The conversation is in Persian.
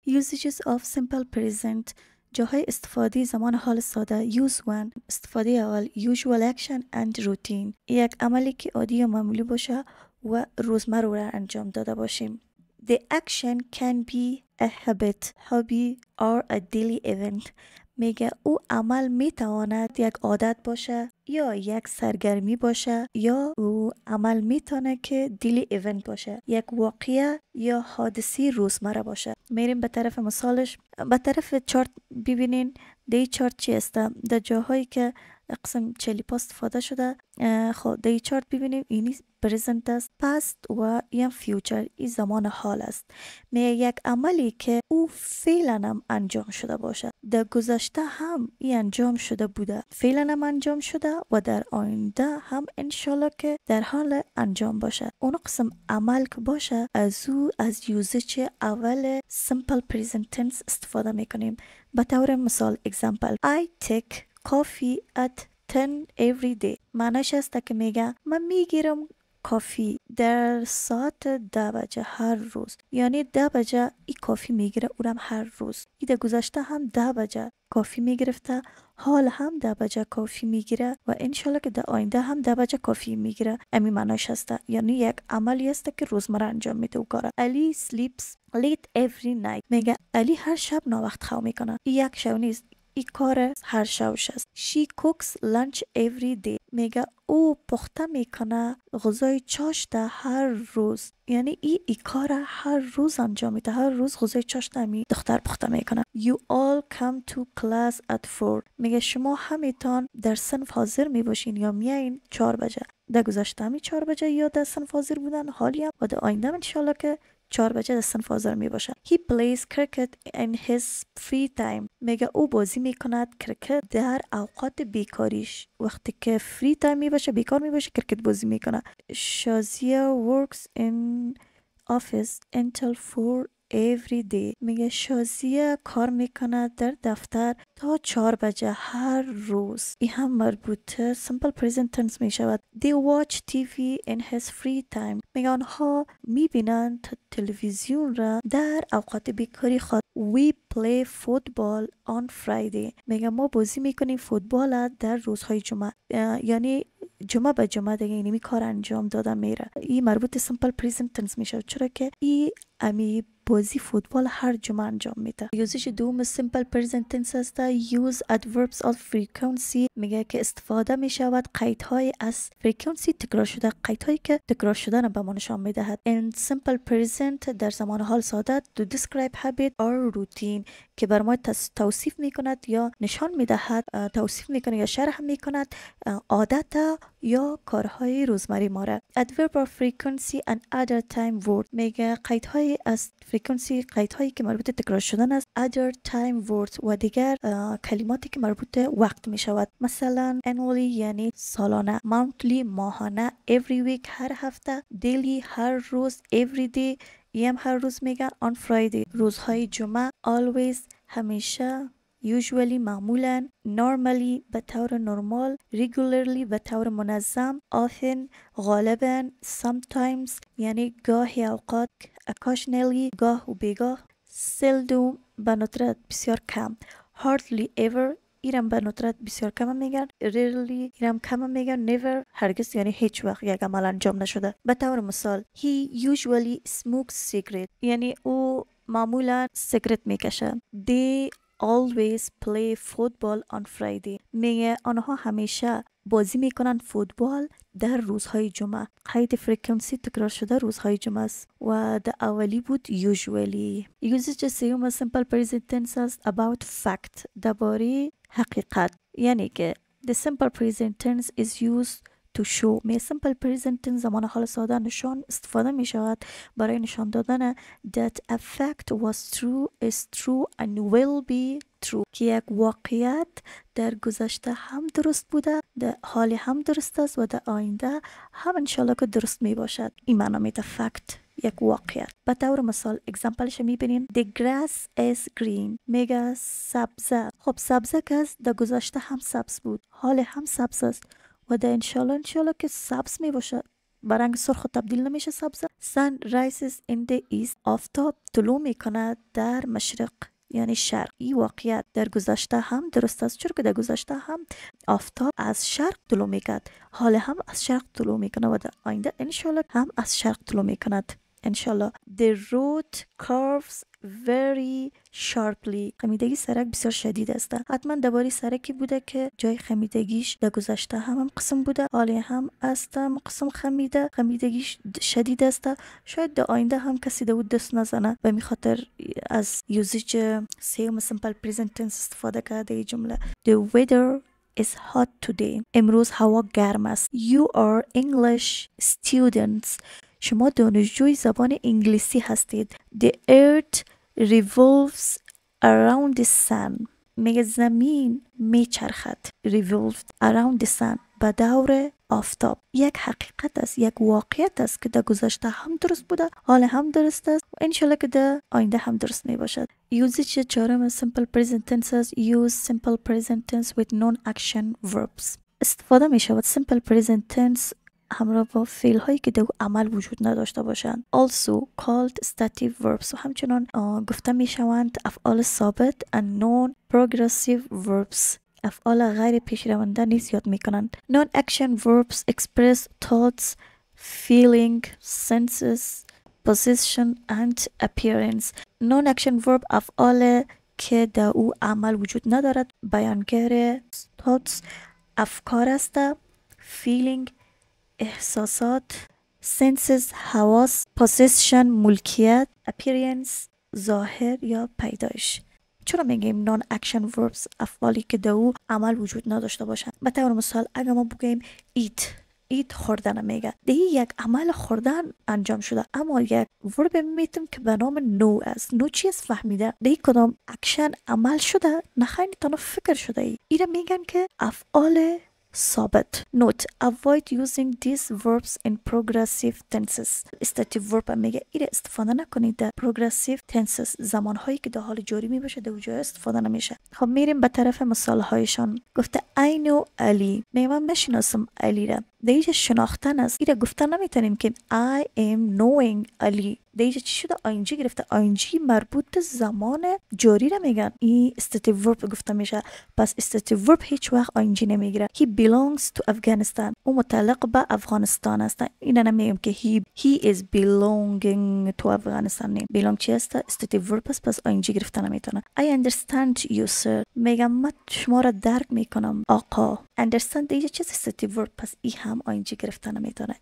Usages of simple present. جاهای استفاده زمان حال ساده. Use when. استفاده اول usual action and routine. یک عملی که عادی یا معمولی باشه و روزمره را انجام داده باشیم. The action can be a habit, hobby or a daily event. میگه او عمل میتواند یک عادت باشه یا یک سرگرمی باشه یا او عمل میتونه که دیلی ایونت باشه، یک واقعه یا حادثی روزمره باشه. میریم به طرف مثالش. به طرف چارت ببینین دی چارت چی است. در جاهایی که قسم چلیپا استفاده شده، خب دی چارت ببینیم اینی پرزنت است، پست و یا فیوچر این زمان حال است. میگه یک عملی که او فعلا هم انجام شده باشه، در گذشته هم این انجام شده بوده، فعلا هم انجام شده و در آینده هم انشالله که در حال انجام باشه. اون قسم عمل که باشه از یوزج اول simple present tense استفاده میکنیم. به طور مثال example I take coffee at 10 every day. معنیش است که میگه من میگیرم کافی در ساعت 10 بجه هر روز، یعنی 10 بجه ای کافی میگیره اونم هر روز. ای در گذشته هم 10 بجه کافی میگرفته، حال هم 10 بجه کافی میگیره و انشالله که در آینده هم 10 بجه کافی میگیره. امی معنیش هسته، یعنی یک عملی است که روزمره انجام میده او کاره. علی sleeps late every night. میگه علی هر شب ناوقت خواب میکنه. ای یک شب نیست، ای کار هر شبش است. She cooks lunch every day. میگه او پخته میکنه غذای چاشت هر روز، یعنی ای کار هر روز انجام میده، هر روز غذای چاشت می دختر پخته میکنه. You all come to class at 4. میگه شما همیتان در صنف حاضر میباشین یا میایین 4 بجه. در گذشته همی 4 بجه یا در صنف حاضر بودن، حالی هم و در آینده انشالله که 4 بجه در صنف حاضر می باشه. He plays cricket in his free time. میگه او بازی میکند کرکت در اوقات بیکاریش. وقتی که فری تایم می باشه، بیکار می باشه، کرکت بازی میکنه. شازیا works in office until 4 every day. میگه شازیه کار میکنه در دفتر تا 4 بجه هر روز. این هم مربوطه simple present tense می شود. They watch TV in his free time. میگه آنها میبینن تلویزیون را در اوقات بیکاری خود. We play football on Friday. میگه ما بازی میکنیم فوتبال در روزهای جمعه، یعنی جمعه به جمعه دیگه اینمی کار انجام دادن میره. این مربوط simple present tense میشه، چرا که این امی بازی فوتبال هر جمعه انجام میده. یوزش دوم simple present tense است. use adverbs of frequency. میگه که استفاده میشود قیدهای از frequency تکرار شده، قیدهایی که تکرار شدن به ما نشان میدهد. in simple present در زمان حال ساده to describe habit or routine که بر ما توصیف میکند یا نشان میدهد، توصیف میکنه یا شرح میکند عادت یا کارهای روزمره ما را. adverb of frequency and other time word. میگه قیدهای از frequency قیدهایی که مربوط تکرار شدن است. other time words و دیگر کلماتی که مربوط وقت می شود. مثلا annually یعنی سالانه، monthly ماهانه، every week هر هفته، daily هر روز، every day یم هر روز میگن، on Friday روزهای جمعه، always همیشه، usually معمولا، normally به طور نرمال، regularly به طور منظم، often غالبا، sometimes یعنی گاهی اوقات، occasionally گاه و بیگاه، seldom به ندرت بسیار کم، hardly ever ایرم به ندرت بسیار کم میگن، rarely ایرم کم میگن، never هرگز یعنی هیچ وقت یک عمل انجام نشده. به طور مثال he usually smokes cigarette یعنی او معمولا سیگرت میکشه. they always play football on Friday میگه آنها همیشه بازی میکنن فوتبال در روزهای جمعه. قید فرکانسی تکرار شده روزهای جمعه است و در اولی بود usually. usage سیوم simple present tense است about fact درباره حقیقت، یعنی که the simple present tense is used to show. می simple present tense زمان حال ساده نشان استفاده می شود برای نشان دادن that a fact was true, is true and will be true که یک واقعیت در گذشته هم درست بوده، در حال هم درست است و در آینده هم انشالله که درست می باشد. این معنی میده fact یک واقعیت. به طور مثال اگزامپلش میبینیم the grass is green میگه سبزه. خب سبزه که در گذشته هم سبز بود، حال هم سبز است و در انشالله که سبز می باشه به رنگ سرخ تبدیل نمیشه سبز. sun rises in the east. آفتاب طلوع میکنه در مشرق یعنی شرق. این واقعیت در گذشته هم درست است، چون که در گذشته هم آفتاب از شرق طلوع میکرد، حال هم از شرق طلوع میکنه و در آینده انشالله هم از شرق طلوع میکند انشالله. The road curves very sharply. خمیدگی سرک بسیار شدید است. حتما درباره سرکی بوده که جای خمیدگیش در گذشته هم قسم بوده، حالی هم است قسم خمیدگیش شدید است. شاید در آینده هم کسی دود دست نزنه و می خاطر از یوزیج سیوم simple present tense استفاده کرده این جمله. The weather is hot today. امروز هوا گرم است. You are English students. شما دانشجوی زبان انگلیسی هستید. The earth revolves around the sun. میگه زمین میچرخد. Revolved around the sun. به دور آفتاب. یک حقیقت است، یک واقعیت است که در گذشته هم درست بوده، حال هم درست است و انشالله که در آینده هم درست می باشد. یوزیج چهارم simple present tenses. Use simple present tense with non-action verbs. استفاده می شود simple present tense همراه با فعل هایی که در عمل وجود نداشته باشند. Also called stative verbs. و همچنان گفته می شوند افعال ثابت and non-progressive verbs. افعال غیر پیش رونده نیز یاد می کنند. Non-action verbs express thoughts, feeling, senses, position and appearance. Non-action verb افعال که در او عمل وجود ندارد بیانگر thoughts افکار است، feeling احساسات، senses حواس، possession ملکیت، appearance ظاهر یا پیدایش. چرا میگیم non action verbs افعالی که در او عمل وجود نداشته باشند؟ به طور مثال اگر ما بگیم eat خوردن میگه، دیگه یک عمل خوردن انجام شده، اما یک ورب میتیم که به نام نو است. نو چی است فهمیده؟ دیگه کدام اکشن عمل شده؟ نخیر تنها فکر شده ای. ایره میگن که افعال ثابت. Note: avoid using these verbs in progressive tenses. استاتیو ورب میگه ایره استفاده نکنید در progressive tenses. زمانهایی که در حال جاری می باشه در اونجا استفاده نمیشه. خب میریم به طرف مثال هایشان. گفته I know علی. میگه من بشناسم علی را. دیگه شناختن است. ایره گفتن نمیتونیم که I am knowing علی. دیگه چی شده؟ آینجی گرفته. آینجی مربوط به زمان جاری را میگن. این استاتیو ورب گفته میشه. پس استاتیو ورب هیچ وقت آینجی نمیگیره. He belongs to Afghanistan. او متعلق به افغانستان است. اینا نمیگم که he is belonging to Afghanistan. نه. belong چی است؟ استاتیو ورب است، پس آینجی گرفته نمیتونه. I understand you sir. میگم من شما را درک میکنم آقا. understand دیگه چی است؟ استاتیو ورب، پس ای هم آینجی گرفته نمیتونه.